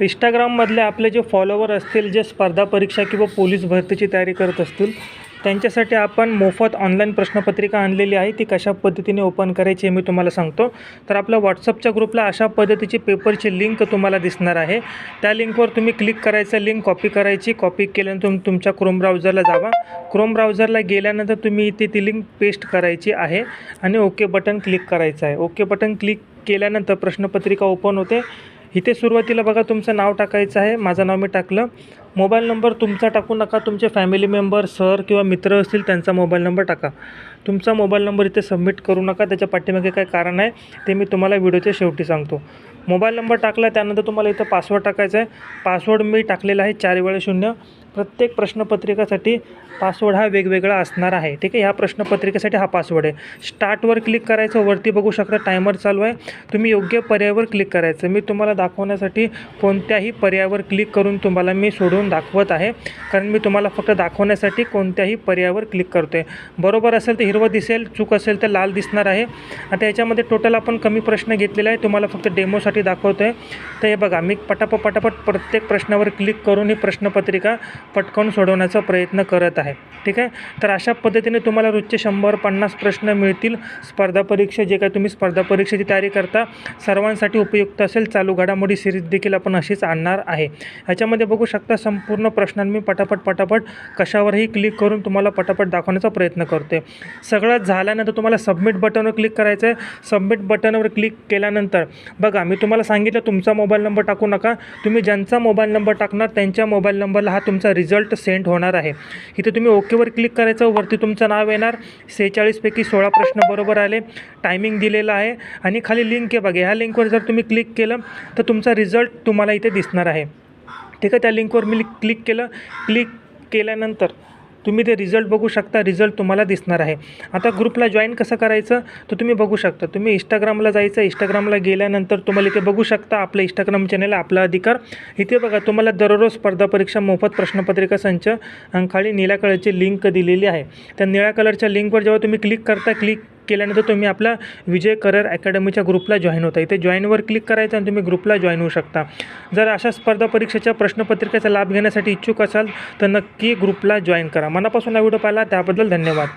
इंस्टाग्राममधले आपले जे फॉलोवर असतील, जे स्पर्धा परीक्षा किंवा पोलीस भरतीची तयारी करत असतील, त्यांच्यासाठी आपण मोफत ऑनलाईन प्रश्नपत्रिका आणलेली आहे. ती कशा पद्धतीने ओपन करायची हे मी तुम्हाला सांगतो. तर आपल्या व्हॉट्सअपच्या ग्रुपला अशा पद्धतीची पेपरची लिंक तुम्हाला दिसणार आहे. त्या लिंकवर तुम्ही क्लिक करायचं, लिंक कॉपी करायची. कॉपी केल्यानंतर तुमच्या क्रोम ब्राउझरला जावा. क्रोम ब्राउझरला गेल्यानंतर तुम्ही इथे ती लिंक पेस्ट करायची आहे आणि ओके बटन क्लिक करायचं आहे. ओके बटन क्लिक केल्यानंतर प्रश्नपत्रिका ओपन होते. इथे सुरुवातीला बघा तुमचं नाव टाकायचं आहे. माझं नाव मी टाकलं. मोबाईल नंबर तुमचा टाकू नका, तुमचे फॅमिली मेंबर, सर किंवा मित्र असतील त्यांचा मोबाईल नंबर टाका. तुमचा मोबाईल नंबर इथे सबमिट करू नका. त्याच्या पाठीमागे काय कारण आहे ते मी तुम्हाला व्हिडिओच्या शेवटी सांगतो. मोबाईल नंबर टाकला त्यानंतर तुम्हाला इथं पासवर्ड टाकायचा आहे. पासवर्ड मी टाकलेला आहे 4 वेळा 0. प्रत्येक प्रश्नपत्रिकेसाठी पासवर्ड हा वेगवेगळा असणार आहे. ठीक आहे. ह्या प्रश्नपत्रिकेसाठी हा पासवर्ड आहे. स्टार्टवर क्लिक करायचं. वरती बघू शकता टायमर चालू आहे. तुम्ही योग्य पर्यायावर क्लिक करायचं. मी तुम्हाला दाखवण्यासाठी कोणत्याही पर्यायावर क्लिक करून तुम्हाला मी सोडून दाखवत आहे, कारण मी तुम्हाला फक्त दाखवण्यासाठी कोणत्याही पर्यायावर क्लिक करतो आहे. बरोबर असेल तर हिरवं दिसेल, चूक असेल तर लाल दिसणार आहे. आता याच्यामध्ये टोटल आपण कमी प्रश्न घेतलेला आहे. तुम्हाला फक्त डेमोसाठी दाखवतो आहे. तर हे बघा, मी पटापट प्रत्येक प्रश्नावर क्लिक करून ही प्रश्नपत्रिका पटकन सोडवण्याचा प्रयत्न करत आहे. ठीक आहे. तर अशा पद्धतीने तुम्हाला रोजचे 100-50 प्रश्न मिळतील. स्पर्धा परीक्षा जे काय तुम्ही स्पर्धा परीक्षेची तयारी करता सर्वांसाठी उपयुक्त असेल. चालू घडामोडी सिरीज देखील आपण अशीच आणणार आहे. ह्याच्यामध्ये बघू शकता संपूर्ण प्रश्नांनी मी पटापट कशावरही क्लिक करून तुम्हाला पटापट दाखवण्याचा प्रयत्न करते. सगळं झाल्यानंतर तुम्हाला सबमिट बटनवर क्लिक करायचं आहे. सबमिट बटनवर क्लिक केल्यानंतर बघा, मी तुम्हाला सांगितलं तुमचा मोबाईल नंबर टाकू नका. तुम्ही ज्यांचा मोबाईल नंबर टाकणार त्यांच्या मोबाईल नंबरला हा तुमचा रिझल्ट सेंड होणार आहे. इथे तुम्ही ओकेवर क्लिक करायचं. वरती तुमचं नाव येणार. 46 पैकी 16 प्रश्न बरोबर आले. टायमिंग दिलेला आहे आणि खाली लिंक आहे बघा. ह्या लिंकवर जर तुम्ही क्लिक केलं तर तुमचा रिझल्ट तुम्हाला इथे दिसणार आहे. ठीक आहे. त्या लिंकवर मी क्लिक केलं. क्लिक केल्यानंतर तुम्ही ते रिझल्ट बघू शकता. रिझल्ट तुम्हाला दिसणार आहे. आता ग्रुपला जॉईन कसं करायचं तर तुम्ही बघू शकता. तुम्ही इंस्टाग्रामला जायचं. इंस्टाग्रामला गेल्यानंतर तुम्हाला इथे बघू शकता आपलं इंस्टाग्राम चॅनल आपला अधिकार. इथे बघा तुम्हाला दररोज स्पर्धा परीक्षा मोफत प्रश्नपत्रिका संच आणि खाली निळ्या कलरची लिंक दिलेली आहे. त्या निळ्या कलरच्या लिंकवर जेव्हा तुम्ही क्लिक करता, क्लिक केल्यानंतर तुम्ही आपल्या विजय करिअर अकॅडमीच्या ग्रुपला जॉईन होता. इथे जॉईनवर क्लिक करायचं आणि तुम्ही ग्रुपला जॉईन होऊ शकता. जर अशा स्पर्धा परीक्षेच्या प्रश्नपत्रिकेचा लाभ घेण्यासाठी इच्छुक असाल तर नक्की ग्रुपला जॉईन करा. मनापासून हा व्हिडिओ पाहिला त्याबद्दल धन्यवाद.